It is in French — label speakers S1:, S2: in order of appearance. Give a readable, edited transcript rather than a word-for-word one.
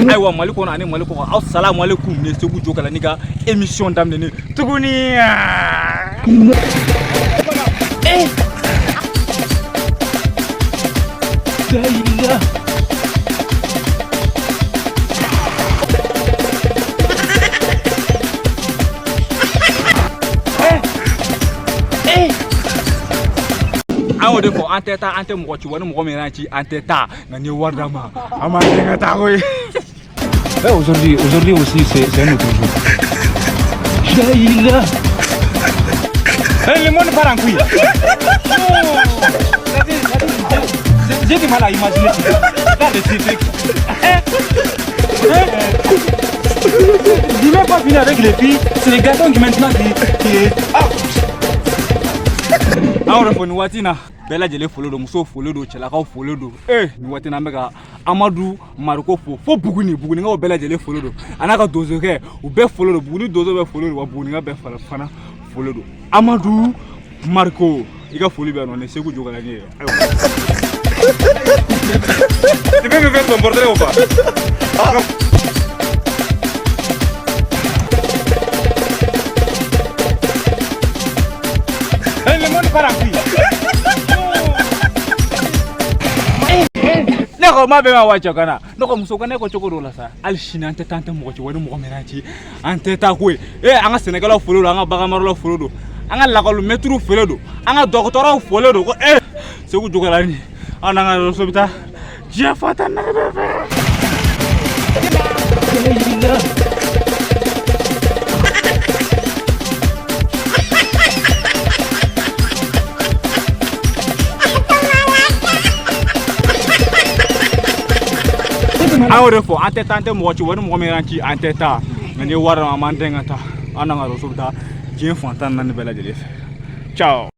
S1: Aïwa Maliko na ne Maliko assalamu alaikum ne Ségou Djokalani ka émission d'amener tuguni eh Daïla on de ko anteta ante mo ci woni mo mena ci anteta ngani wardama ama nga ta koy aujourd'hui aussi c'est un autre jour Daïla le monde part en couille j'ai du mal à imaginer ça de ces trucs dis même pas finir avec les filles c'est les garçons qui maintenant qui on refone watina bela jele follow do muso follow do chela ka follow do ni watina mega Amadou Maroko fo buguni nga bela jele follow do anaka dozo ke u be follow do buguni dozo be follow do wa buguni nga be fana follow do Amadou Marco iga follow be non Ségou Djokalani tu peux me faire ton portrait ou pas le monde part en couille. Nako mabe ma wacha kana. Nako musoka neko chokoro la sa. Al shina ante tante mo ko woni mo menachi. Ante ta ko. Anga Sénégal follow anga bagamaro follow. Anga lakolo metru follow. Anga docteur follow ko Ségou Djokalani. Ananga sobita. Jefata na bebe. Ahora fo anteta mo ci woni mo meranci anteta ngani wara ma mandengata ananga so da jeen fontan nan bela jele ciao